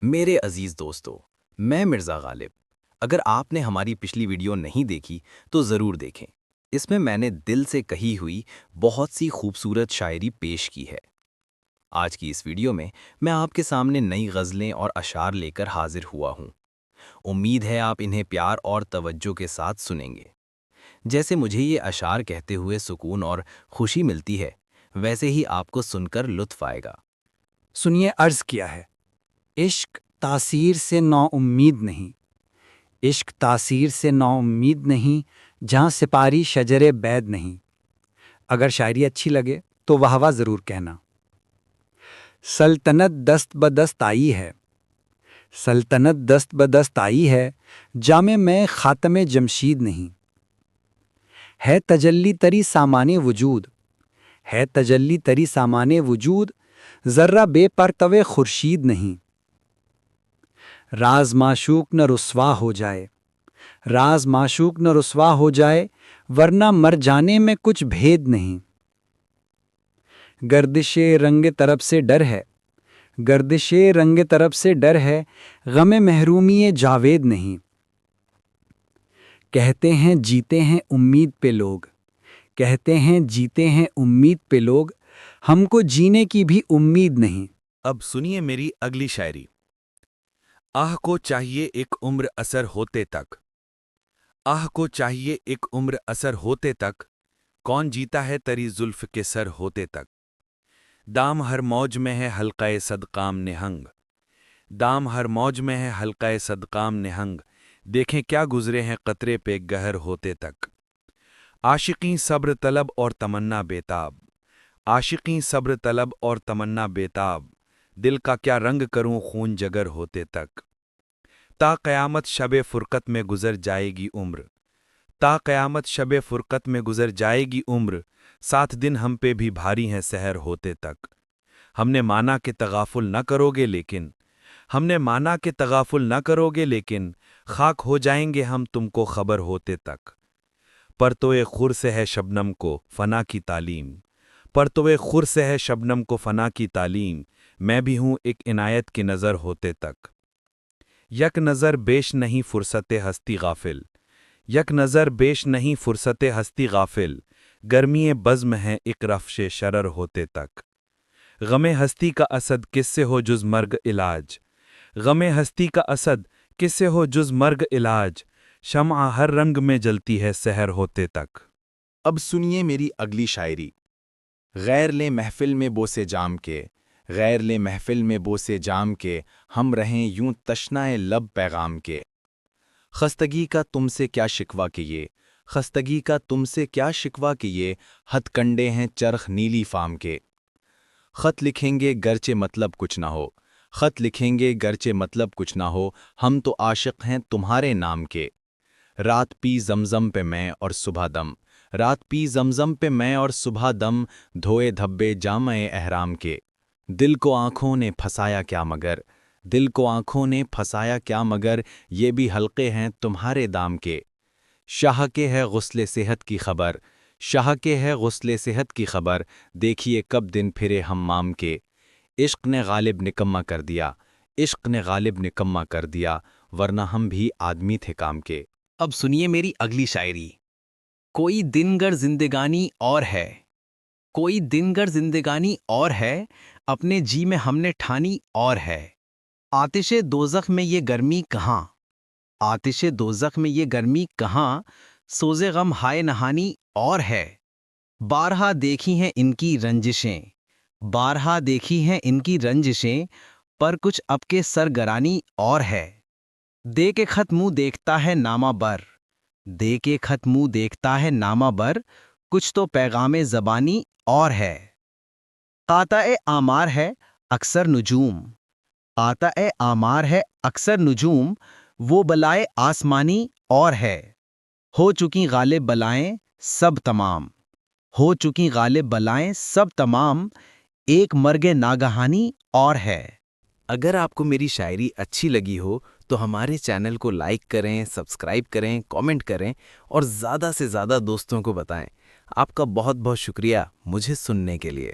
میرے عزیز دوستو، میں مرزا غالب۔ اگر آپ نے ہماری پچھلی ویڈیو نہیں دیکھی تو ضرور دیکھیں۔ اس میں نے دل سے کہی ہوئی بہت سی خوبصورت شاعری پیش کی ہے۔ آج کی اس ویڈیو میں آپ کے سامنے نئی غزلیں اور اشعار لے کر حاضر ہوا ہوں۔ امید ہے آپ انہیں پیار اور توجہ کے ساتھ سنیں گے۔ جیسے مجھے یہ اشعار کہتے ہوئے سکون اور خوشی ملتی ہے، ویسے ہی آپ کو سن کر لطف آئے گا۔ سنیے، عرض کیا ہے۔ عشق تاثیر سے نا امید نہیں، عشق تاثیر سے نا امید نہیں، جہاں سپاری شجر بید نہیں۔ اگر شاعری اچھی لگے تو واہ واہ ضرور کہنا۔ سلطنت دست بدست آئی ہے، سلطنت دست بدست آئی ہے، جامِ میں خاتم جمشید نہیں۔ ہے تجلی تری سامان وجود، ہے تجلی تری سامان وجود، ذرہ بے پرتوے خورشید نہیں۔ راز معشوق نہ رسوا ہو جائے، راز معشوق نہ رسوا ہو جائے، ورنہ مر جانے میں کچھ بھید نہیں۔ گردش رنگ طرب سے ڈر ہے، گردش رنگ طرب سے ڈر ہے، غم محرومی جاوید نہیں۔ کہتے ہیں جیتے ہیں امید پہ لوگ، کہتے ہیں جیتے ہیں امید پہ لوگ، ہم کو جینے کی بھی امید نہیں۔ اب سنیے میری اگلی شاعری۔ آہ کو چاہیے ایک عمر اثر ہوتے تک، آہ کو چاہیے ایک عمر اثر ہوتے تک، کون جیتا ہے تری زلف کے سر ہوتے تک۔ دام ہر موج میں ہے حلقۂ صدقام نہنگ، دام ہر موج میں ہے حلقۂ صدقام نہنگ، دیکھیں کیا گزرے ہیں قطرے پہ گہر ہوتے تک۔ عاشقیں صبر طلب اور تمنا بیتاب، عاشقیں صبر طلب اور تمنا بیتاب، دل کا کیا رنگ کروں خون جگر ہوتے تک۔ تا قیامت شب فرقت میں گزر جائے گی عمر، تا قیامت شب فرقت میں گزر جائے گی عمر، 7 دن ہم پہ بھی بھاری ہیں سحر ہوتے تک۔ ہم نے مانا کہ تغافل نہ کرو گے لیکن، ہم نے مانا کہ تغافل نہ کرو گے لیکن، خاک ہو جائیں گے ہم تم کو خبر ہوتے تک۔ پرتوئے خور سے ہے شبنم کو فنا کی تعلیم، پرتوئے خور سے ہے شبنم کو فنا کی تعلیم، میں بھی ہوں ایک عنایت کی نظر ہوتے تک۔ یک نظر بیش نہیں فرصت ہستی غافل، یک نظر بیش نہیں فرصت ہستی غافل، گرمی بزم ہے ایک رفش شرر ہوتے تک۔ غم ہستی کا اسد کس سے ہو جز مرگ علاج، غم ہستی کا اسد کس سے ہو جز مرگ علاج، شمع ہر رنگ میں جلتی ہے سحر ہوتے تک۔ اب سنیے میری اگلی شاعری۔ غیر لے محفل میں بوسے جام کے، غیر لے محفل میں بوسے جام کے، ہم رہیں یوں تشنائے لب پیغام کے۔ خستگی کا تم سے کیا شکوہ کہ یہ، خستگی کا تم سے کیا شکوہ کہ یہ، ہتھ کنڈے ہیں چرخ نیلی فام کے۔ خط لکھیں گے گرچہ مطلب کچھ نہ ہو، خط لکھیں گے گرچہ مطلب کچھ نہ ہو، ہم تو عاشق ہیں تمہارے نام کے۔ رات پی زمزم پہ میں اور صبح دم، رات پی زمزم پہ میں اور صبح دم، دھوئے دھبے جامع احرام کے۔ دل کو آنکھوں نے پھنسایا کیا مگر، دل کو آنکھوں نے پھنسایا کیا مگر، یہ بھی حلقے ہیں تمہارے دام کے۔ شاہ کے ہے غسل صحت کی خبر، شاہ کے ہے غسل صحت کی خبر، دیکھیے کب دن پھرے حمام کے۔ عشق نے غالب نکما کر دیا، عشق نے غالب نکما کر دیا، ورنہ ہم بھی آدمی تھے کام کے۔ اب سنیے میری اگلی شاعری۔ کوئی دن گر زندگانی اور ہے، کوئی دن گر زندگانی اور ہے، اپنے جی میں ہم نے ٹھانی اور ہے۔ آتش دوزخ میں یہ گرمی کہاں، آتش دوزخ میں یہ گرمی کہاں، سوز غم ہائے نہانی اور ہے۔ بارہا دیکھی ہیں ان کی رنجشیں، بارہا دیکھی ہیں ان کی رنجشیں، پر کچھ اب کے سرگرانی اور ہے۔ دے کے خط منہ دیکھتا ہے نامہ بر، دے کے خط منہ دیکھتا ہے نامہ بر، کچھ تو پیغام زبانی اور ہے۔ قاطع آمار ہے اکثر نجوم، قاطع آمار ہے اکثر نجوم، وہ بلائے آسمانی اور ہے۔ ہو چکی غالب بلائیں سب تمام، ہو چکی غالب بلائیں سب تمام، ایک مرگ ناگہانی اور ہے۔ اگر آپ کو میری شاعری اچھی لگی ہو تو ہمارے چینل کو لائک کریں، سبسکرائب کریں، کامنٹ کریں اور زیادہ سے زیادہ دوستوں کو بتائیں۔ آپ کا بہت بہت شکریہ مجھے سننے کے لیے۔